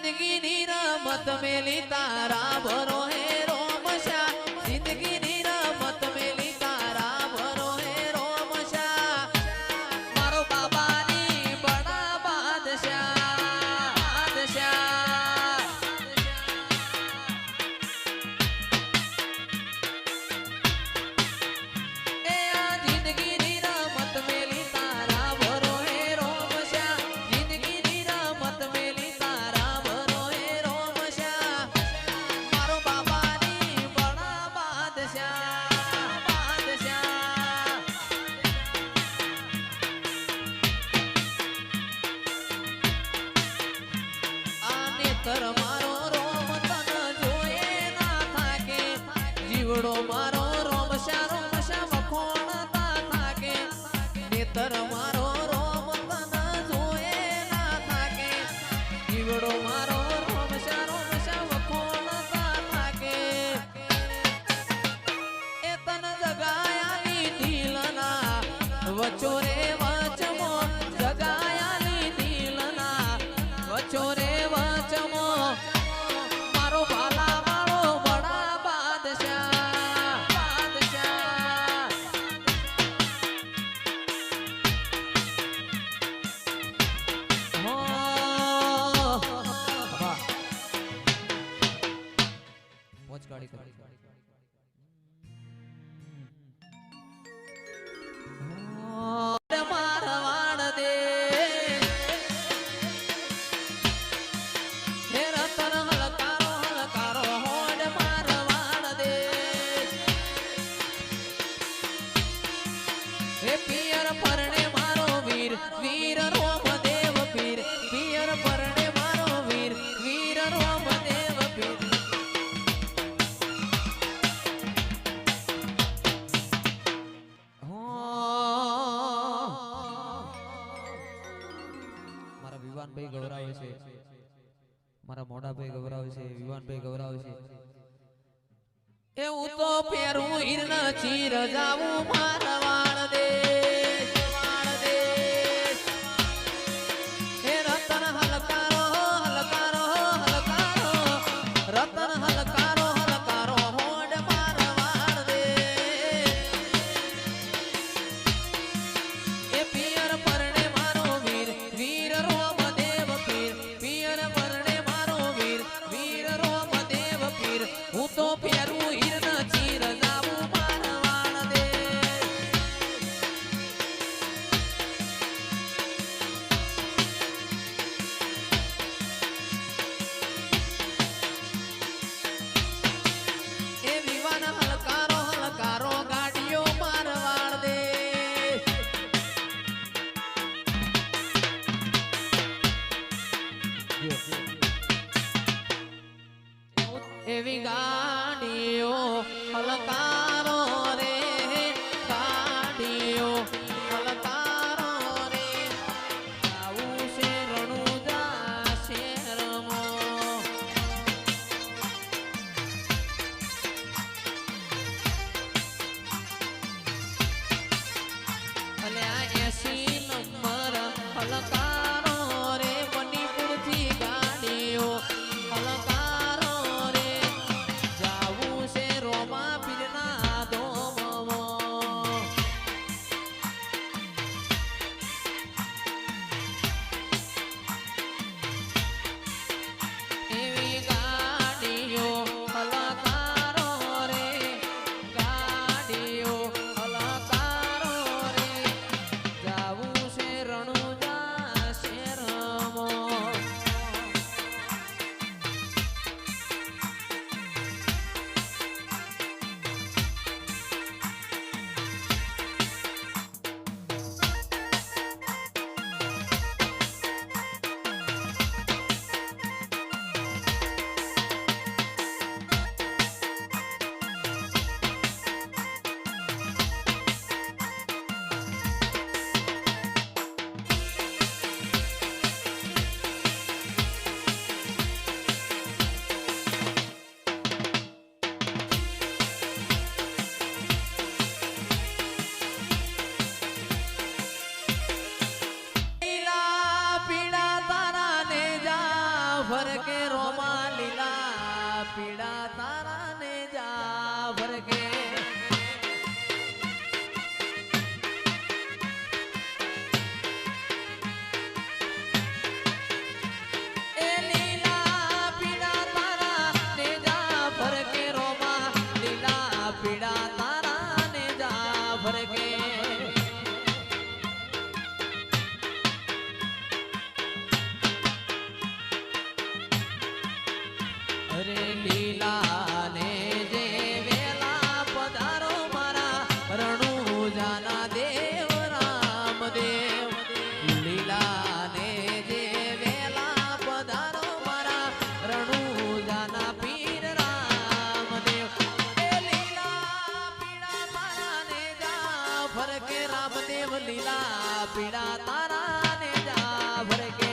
જિંદગીની રમત મેલી તારા ભરો હે રોમશા જિંદગીની રમત મેલી તારા ભરો હે રોમશા મારો બાબાની બડા બાદશાહ બાદશાહ એ આ જિંદગીની રમત મેલી તારા ભરો હે રોમશા જિંદગીની રમત મેલી તારા ભરો હે રોમશા મારો બાબાની બડા બાદશાહ બાદશાહ આ નેતર મારો રોમ તન જોએ ના થાકે જીવડો મારો રોમશા રોમશા વખોણતા થાકે નેતર મારો રોમ તન જોએ ના થાકે જીવડો મારો રોમશા રોમશા વખોણતા થાકે એ તન જગાયાની ઢીલના વચો રે વચમો જગાયાની ઢીલના વચો રે વચમો મારો ભાલા વાળો બડા બાદશાહ બાદશાહ હો મોજ ગાડી કરી મારવાડ દે હે રતન હલકારો હલકારો હોડ મારવાડ દે હે પિયર પરણે મારો વીર વીર રોમદેવ પીર પિયર પરણે મારો વીર વીર રોમદેવ પીર મારા વિવાનભાઈ ગૌરાવે છે મારા મોડાભાઈ ગૌરાવે છે વિવાનભાઈ ગૌરાવે છે એવું તો પેરું હીરના ચીર જાવું મારવાડ દે વાળ દે હે રતન હલકારો હલકારો હલકારો રતન હલકારો હલકારો હોડ મારવાડ દે એ પિયર પરણે મારો વીર વીર રોમદેવ પીર પિયર પરણે મારો વીર વીર રોમદેવ પીર હું તો પેરું હીરના ચીર જાવું મારવાડ દે એ વિવાન હલકારો હલકારો ગાડીઓ મારવાડ દે એવી ગાડીઓ હલકારો રે ગાડીઓ હલકારો રે આવું છે રણુજા શેરમાં અલે આ 80 નંબર હલકારો રે મણિપુરથી ગાડીઓ હલકારો રે ભરકે રોમા લીલા પીડા તારા ને જા ભરકે એ લીલા પીડા તારા ને જા ભરકે રોમા લીલા પીડા તારા ને જા ભરકે અરે લીલા ને જે વેલા પધારો મારા રણુજાના દેવ રામદેવ લીલા ને જે વેલા પધારો મારા રણુજાના પીર રામદેવ એ લીલા પીડા તારા ને જા ભરકે રામદેવ લીલા પીડા તારા ને જા ભરકે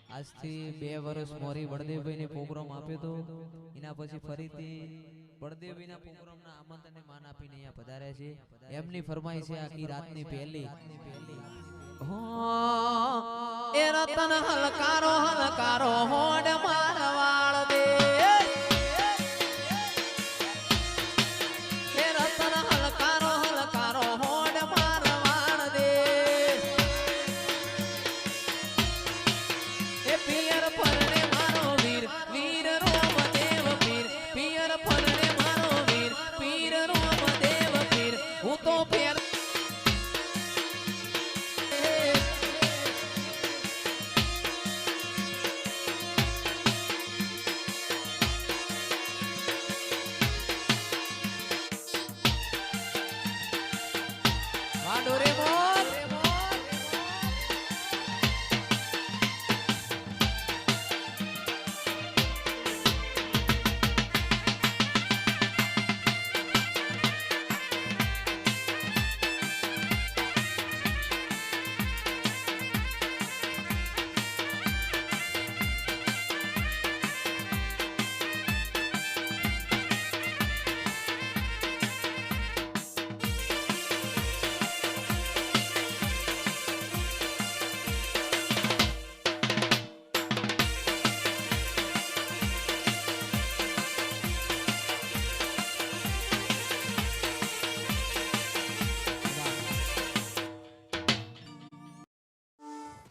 આજથી 2 વર્ષ મોરી બળદેવભાઈ ને પ્રોગ્રામ આપ્યો તો એના પછી ફરીથી બળદેવભાઈના પ્રોગ્રામના આમંત્રણને માન આપીને અહીંયા પધાર્યા છે એમની ફરમાઈ છે આખી રાતની પહેલી એ રતન હલકારો હલકારો હોડ મારવા